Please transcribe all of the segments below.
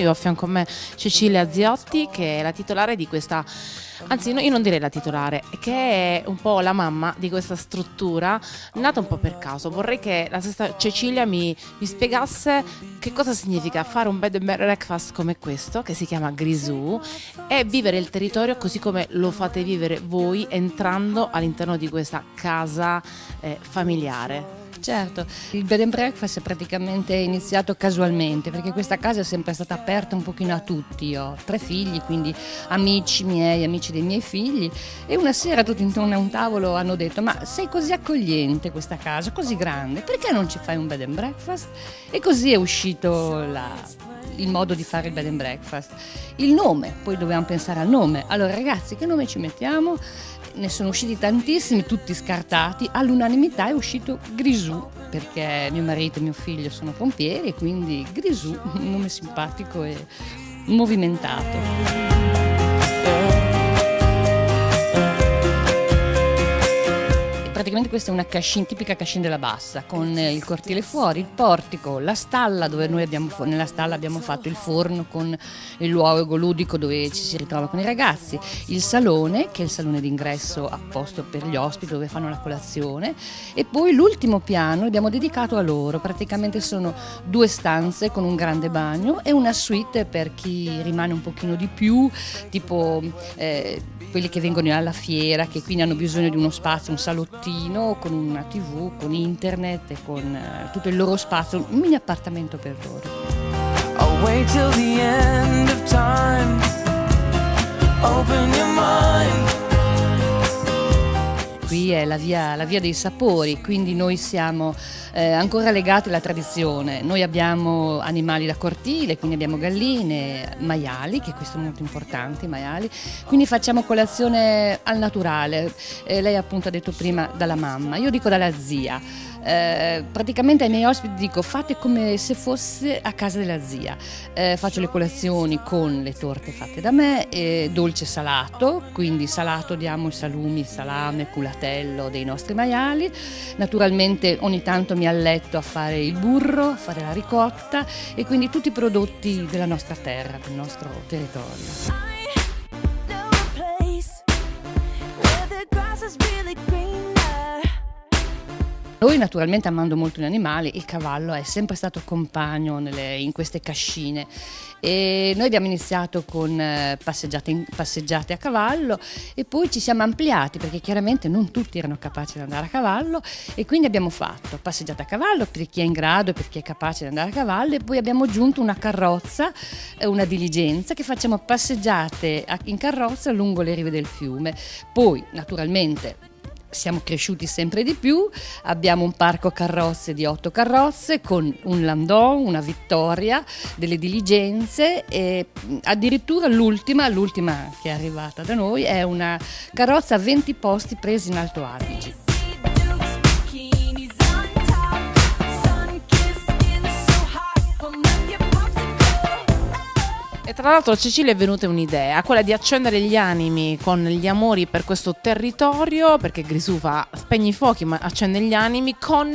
ho a fianco a me Cecilia Ziotti, che è la titolare di questa, anzi no, io non direi la titolare, che è un po' la mamma di questa struttura, nata un po' per caso. Vorrei che la stessa Cecilia mi spiegasse che cosa significa fare un bed and breakfast come questo, che si chiama Grisù, e vivere il territorio così come lo fate vivere voi entrando all'interno di questa casa familiare. Certo, il bed and breakfast è praticamente iniziato casualmente, perché questa casa è sempre stata aperta un pochino a tutti. Io ho 3 figli, quindi amici miei, amici dei miei figli, e una sera tutti intorno a un tavolo hanno detto: ma sei così accogliente questa casa, così grande, perché non ci fai un bed and breakfast? E così è uscito il modo di fare il bed and breakfast. Il nome, poi dovevamo pensare al nome. Allora ragazzi, che nome ci mettiamo? Ne sono usciti tantissimi, tutti scartati. All'unanimità è uscito Grisù, perché mio marito e mio figlio sono pompieri, e quindi Grisù, un nome simpatico e movimentato. Praticamente questa è una tipica cascina della Bassa, con il cortile fuori, il portico, la stalla dove nella stalla abbiamo fatto il forno con il luogo ludico dove ci si ritrova con i ragazzi, il salone, che è il salone d'ingresso apposto per gli ospiti dove fanno la colazione, e poi l'ultimo piano l'abbiamo dedicato a loro. Praticamente sono 2 stanze con un grande bagno e una suite per chi rimane un pochino di più, tipo quelli che vengono alla fiera, che quindi hanno bisogno di uno spazio, un salottino con una TV, con internet e con tutto il loro spazio, un mini appartamento per loro. I'll wait till the end of time. Open your mind. Qui è la via dei sapori, quindi noi siamo ancora legati alla tradizione. Noi abbiamo animali da cortile, quindi abbiamo galline, maiali, che questo è molto importante, i maiali, quindi facciamo colazione al naturale. Lei appunto ha detto prima dalla mamma, io dico dalla zia. Praticamente ai miei ospiti dico: fate come se fosse a casa della zia. Faccio le colazioni con le torte fatte da me, dolce e salato, quindi salato diamo i salumi, il salame, il culatello dei nostri maiali. Naturalmente ogni tanto mi alletto a fare il burro, a fare la ricotta, e quindi tutti i prodotti della nostra terra, del nostro territorio. Noi naturalmente, amando molto gli animali, il cavallo è sempre stato compagno in queste cascine, e noi abbiamo iniziato con passeggiate a cavallo, e poi ci siamo ampliati perché chiaramente non tutti erano capaci di andare a cavallo, e quindi abbiamo fatto passeggiate a cavallo per chi è in grado e per chi è capace di andare a cavallo, e poi abbiamo aggiunto una carrozza, una diligenza, che facciamo passeggiate in carrozza lungo le rive del fiume. Poi naturalmente siamo cresciuti sempre di più, abbiamo un parco carrozze di 8 carrozze con un landò, una vittoria, delle diligenze, e addirittura l'ultima che è arrivata da noi è una carrozza a 20 posti presi in Alto Adige. E tra l'altro a Cecilia è venuta un'idea, quella di accendere gli animi con gli amori per questo territorio, perché Grisù spegne i fuochi ma accende gli animi con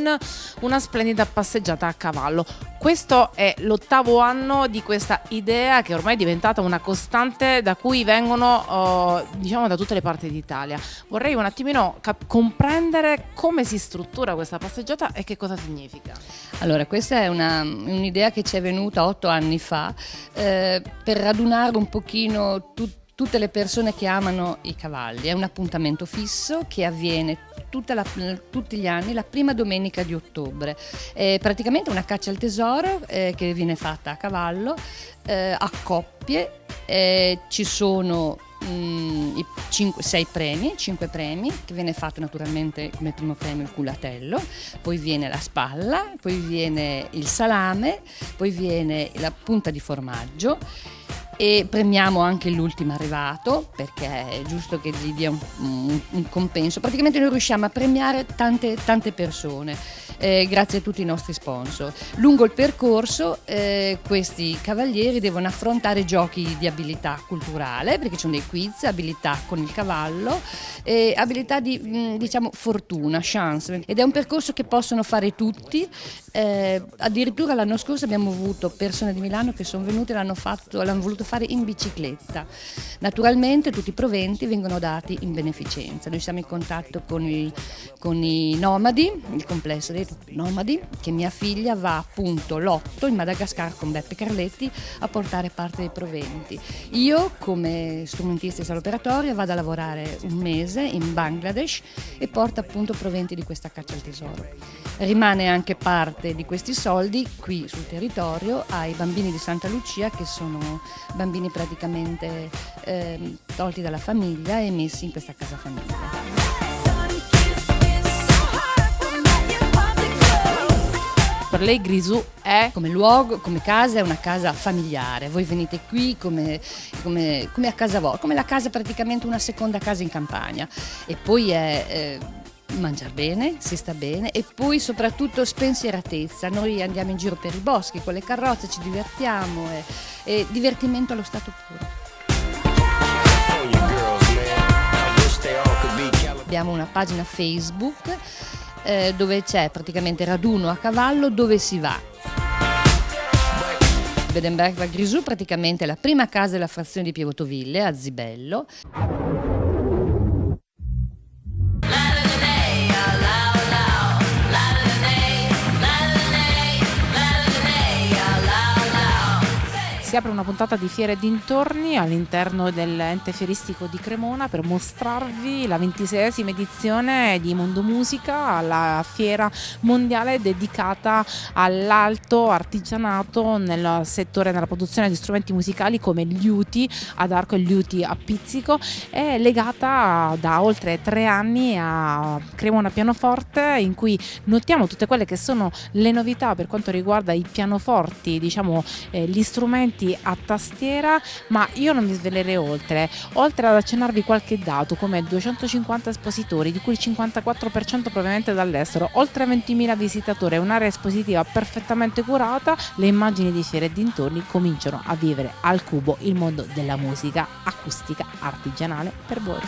una splendida passeggiata a cavallo. Questo è l'8° anno di questa idea, che ormai è diventata una costante da cui vengono diciamo da tutte le parti d'Italia. Vorrei un attimino comprendere come si struttura questa passeggiata e che cosa significa. Allora, questa è un'idea che ci è venuta 8 anni fa, per radunare un pochino tutte le persone che amano i cavalli. È un appuntamento fisso che avviene tutti gli anni la prima domenica di ottobre. È praticamente una caccia al tesoro che viene fatta a cavallo, a coppie. Ci sono 5 premi, che viene fatto naturalmente come primo premio il culatello, poi viene la spalla, poi viene il salame, poi viene la punta di formaggio, e premiamo anche l'ultimo arrivato, perché è giusto che gli dia un compenso. Praticamente noi riusciamo a premiare tante persone, grazie a tutti i nostri sponsor. Lungo il percorso questi cavalieri devono affrontare giochi di abilità culturale, perché ci sono dei quiz, abilità con il cavallo, abilità di diciamo fortuna, chance, ed è un percorso che possono fare tutti, Addirittura l'anno scorso abbiamo avuto persone di Milano che sono venute e l'hanno voluto fare in bicicletta. Naturalmente tutti i proventi vengono dati in beneficenza. Noi siamo in contatto con i nomadi, il complesso dei nomadi, che mia figlia va appunto l'8 in Madagascar con Beppe Carletti a portare parte dei proventi. Io come strumentista e sala operatoria vado a lavorare un mese in Bangladesh e porto appunto proventi di questa caccia al tesoro. Rimane anche parte di questi soldi qui sul territorio ai bambini di Santa Lucia, che sono bambini praticamente tolti dalla famiglia e messi in questa casa famiglia. Per lei Grisù è come luogo, come casa, è una casa familiare. Voi venite qui come a casa vostra, come la casa, praticamente una seconda casa in campagna. E poi è mangiare bene, si sta bene, e poi soprattutto spensieratezza. Noi andiamo in giro per i boschi con le carrozze, ci divertiamo, e divertimento allo stato puro. Abbiamo una pagina Facebook dove c'è praticamente raduno a cavallo dove si va. Bed and Breakfast Grisù praticamente è la prima casa della frazione di Pievotoville a Zibello. Si apre una puntata di Fiere e dintorni all'interno dell'ente fieristico di Cremona per mostrarvi la 26esima edizione di Mondo Musica, la fiera mondiale dedicata all'alto artigianato nel settore della produzione di strumenti musicali come il liuti ad arco e il liuti a pizzico. È legata da oltre 3 anni a Cremona Pianoforte, in cui notiamo tutte quelle che sono le novità per quanto riguarda i pianoforti, diciamo gli strumenti a tastiera, ma io non vi svelerei oltre ad accennarvi qualche dato, come 250 espositori, di cui il 54% proveniente dall'estero, oltre 20.000 visitatori, un'area espositiva perfettamente curata. Le immagini di Fiere e dintorni cominciano a vivere al cubo il mondo della musica acustica artigianale per voi.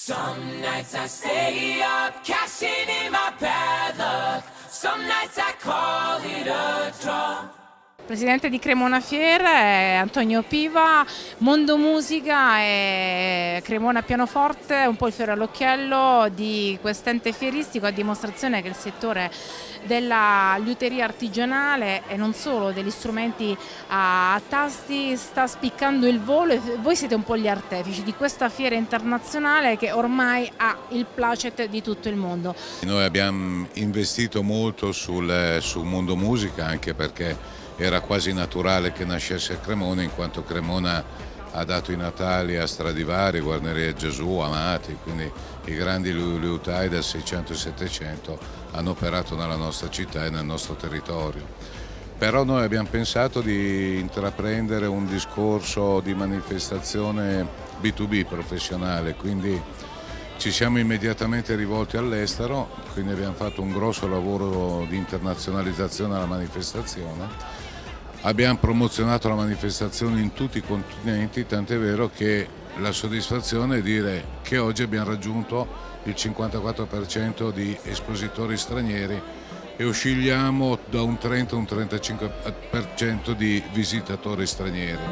Some nights I stay up, cashing in my bad luck. Some nights I call it a draw. Presidente di Cremona Fiere è Antonio Piva. Mondo Musica e Cremona Pianoforte è un po' il fiore all'occhiello di quest'ente fieristico, a dimostrazione che il settore della liuteria artigianale e non solo degli strumenti a tasti sta spiccando il volo, e voi siete un po' gli artefici di questa fiera internazionale che ormai ha il placet di tutto il mondo. Noi abbiamo investito molto sul Mondo Musica, anche perché era quasi naturale che nascesse a Cremona, in quanto Cremona ha dato i natali a Stradivari, Guarneria Gesù, Amati, quindi i grandi liutai del 600 e 700 hanno operato nella nostra città e nel nostro territorio. Però noi abbiamo pensato di intraprendere un discorso di manifestazione B2B professionale, quindi ci siamo immediatamente rivolti all'estero, quindi abbiamo fatto un grosso lavoro di internazionalizzazione alla manifestazione. Abbiamo promozionato la manifestazione in tutti i continenti, tant'è vero che la soddisfazione è dire che oggi abbiamo raggiunto il 54% di espositori stranieri e oscilliamo da un 30 a un 35% di visitatori stranieri.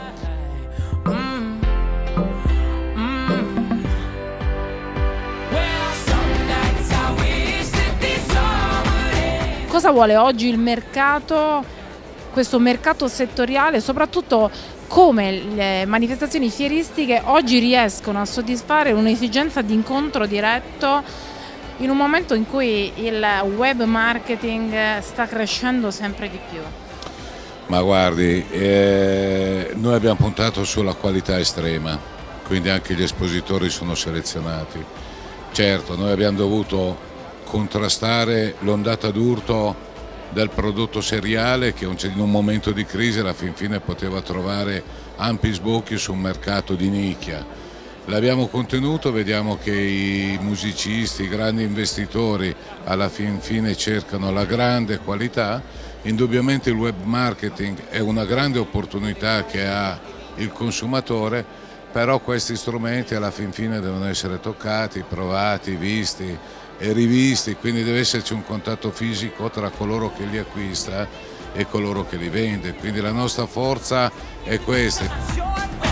Cosa vuole oggi il mercato, questo mercato settoriale, soprattutto come le manifestazioni fieristiche oggi riescono a soddisfare un'esigenza di incontro diretto in un momento in cui il web marketing sta crescendo sempre di più? Ma guardi, noi abbiamo puntato sulla qualità estrema, quindi anche gli espositori sono selezionati. Certo, noi abbiamo dovuto contrastare l'ondata d'urto del prodotto seriale che in un momento di crisi alla fin fine poteva trovare ampi sbocchi su un mercato di nicchia. L'abbiamo contenuto, vediamo che i musicisti, i grandi investitori alla fin fine cercano la grande qualità. Indubbiamente il web marketing è una grande opportunità che ha il consumatore, però questi strumenti alla fin fine devono essere toccati, provati, visti e rivisti, quindi deve esserci un contatto fisico tra coloro che li acquista e coloro che li vende, quindi la nostra forza è questa.